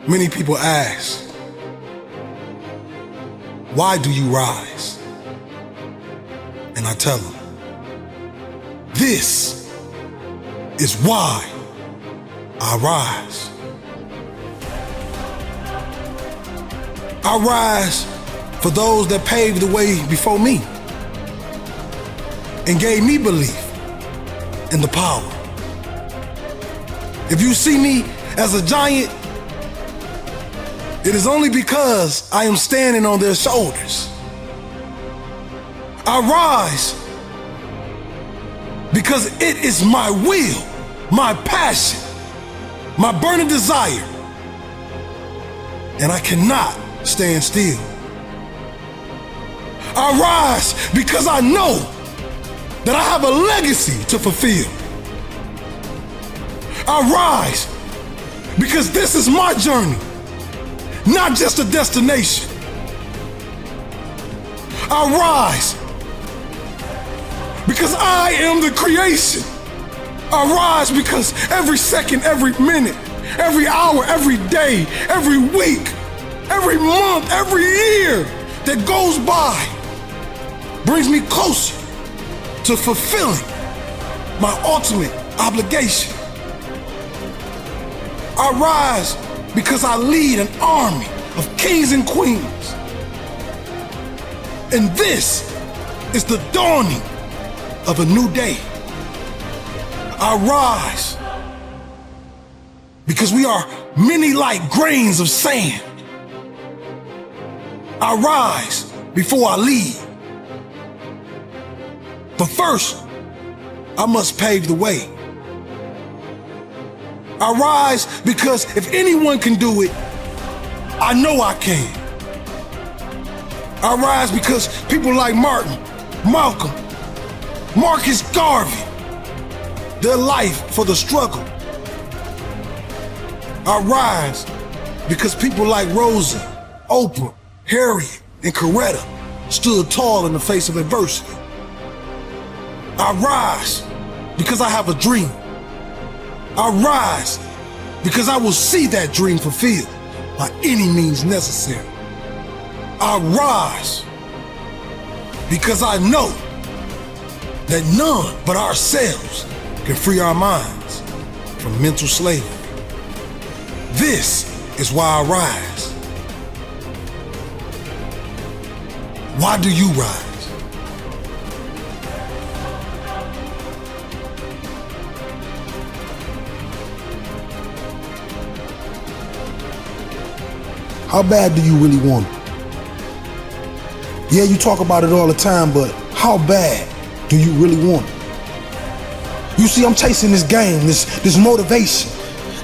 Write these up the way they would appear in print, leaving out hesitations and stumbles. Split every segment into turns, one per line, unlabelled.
Many people ask, why do you rise? And I tell them, this is why I rise. I rise for those that paved the way before me and gave me belief in the power. If you see me as a giant, it is only because I am standing on their shoulders. I rise because it is my will, my passion, my burning desire, and I cannot stand still. I rise because I know that I have a legacy to fulfill. I rise because this is my journey, not just a destination. I rise because I am the creation. I rise because every second, every minute, every hour, every day, every week, every month, every year that goes by brings me closer to fulfilling my ultimate obligation. I rise because I lead an army of kings and queens. And this is the dawning of a new day. I rise because we are many like grains of sand. I rise before I lead. But first, I must pave the way. I rise because if anyone can do it, I know I can. I rise because people like Martin, Malcolm, Marcus Garvey, their life for the struggle. I rise because people like Rosa, Oprah, Harriet, and Coretta stood tall in the face of adversity. I rise because I have a dream. I rise because I will see that dream fulfilled by any means necessary. I rise because I know that none but ourselves can free our minds from mental slavery. This is why I rise. Why do you rise? How bad do you really want it? Yeah, you talk about it all the time, but how bad do you really want it? You see, I'm chasing this game, this motivation.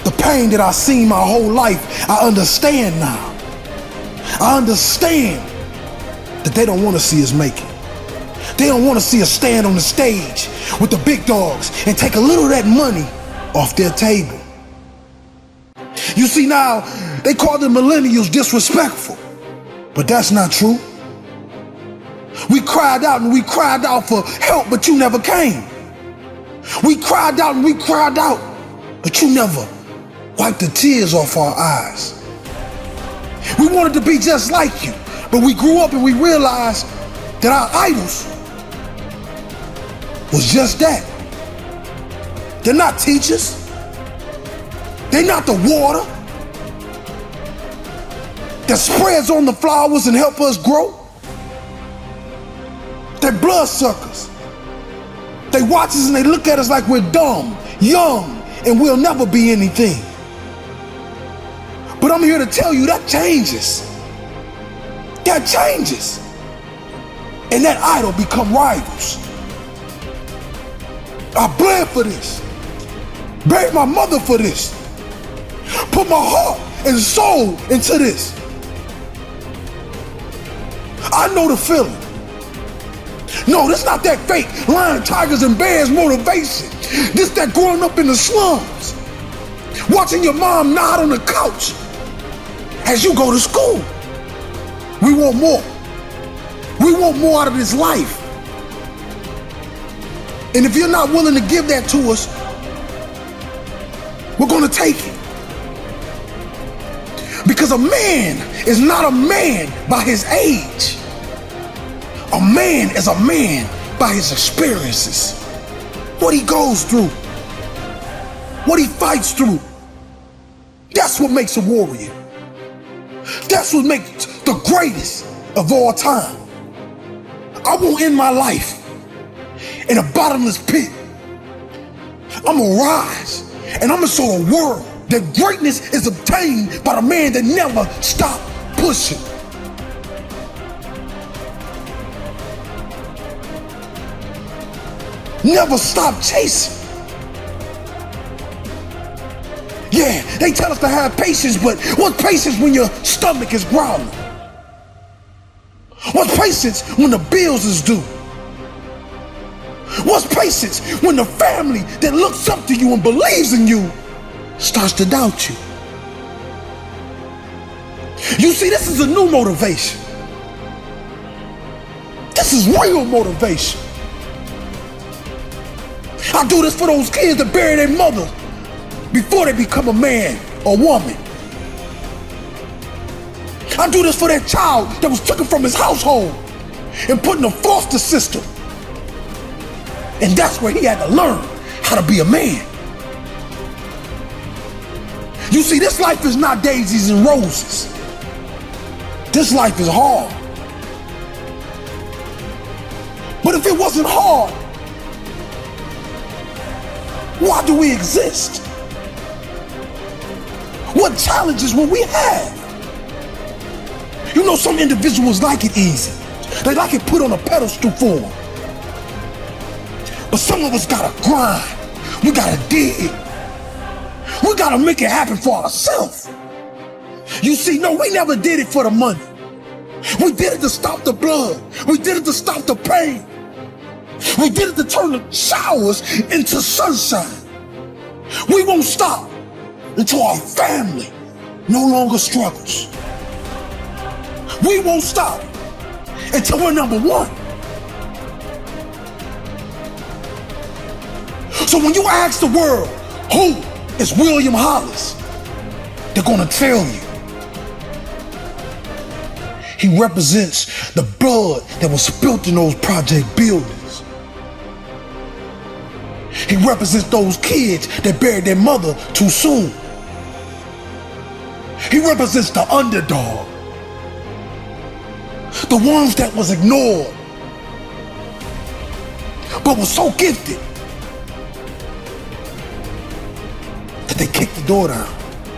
The pain that I've seen my whole life, I understand now. I understand that they don't want to see us make it. They don't want to see us stand on the stage with the big dogs and take a little of that money off their table. You see, now, they call the millennials disrespectful, but that's not true. We cried out and we cried out for help, but you never came. We cried out and we cried out, but you never wiped the tears off our eyes. We wanted to be just like you, but we grew up and we realized that our idols was just that. They're not teachers. They're not the water that spreads on the flowers and help us grow. They're bloodsuckers. They watch us and they look at us like we're dumb, young, and we'll never be anything. But I'm here to tell you that changes. That changes. And that idol become rivals. I bled for this. Buried my mother for this. Put my heart and soul into this. I know the feeling. No, this not that fake lion, tigers, and bears motivation. This that growing up in the slums, watching your mom nod on the couch as you go to school. We want more. We want more out of this life. And if you're not willing to give that to us, we're gonna take it. Because a man is not a man by his age. A man is a man by his experiences. What he goes through. What he fights through. That's what makes a warrior. That's what makes the greatest of all time. I won't end my life in a bottomless pit. I'm gonna rise and I'm gonna show the world that greatness is obtained by the man that never stopped pushing. Never stop chasing. Yeah, they tell us to have patience, but what's patience when your stomach is growling? What's patience when the bills is due? What's patience when the family that looks up to you and believes in you starts to doubt you? You see, this is a new motivation. This is real motivation. I do this for those kids that bury their mother before they become a man or woman. I do this for that child that was taken from his household and put in a foster system. And that's where he had to learn how to be a man. You see, this life is not daisies and roses. This life is hard. But if it wasn't hard, why do we exist? What challenges will we have? You know, some individuals like it easy. They like it put on a pedestal for them. But some of us gotta grind. We gotta dig. We gotta make it happen for ourselves. You see, no, we never did it for the money. We did it to stop the blood. We did it to stop the pain. We did it to turn the showers into sunshine. We won't stop until our family no longer struggles. We won't stop until we're number one. So when you ask the world, who is William Hollis? They're gonna tell you. He represents the blood that was spilled in those project buildings. He represents those kids that buried their mother too soon. He represents the underdog. The ones that was ignored, but was so gifted that they kicked the door down.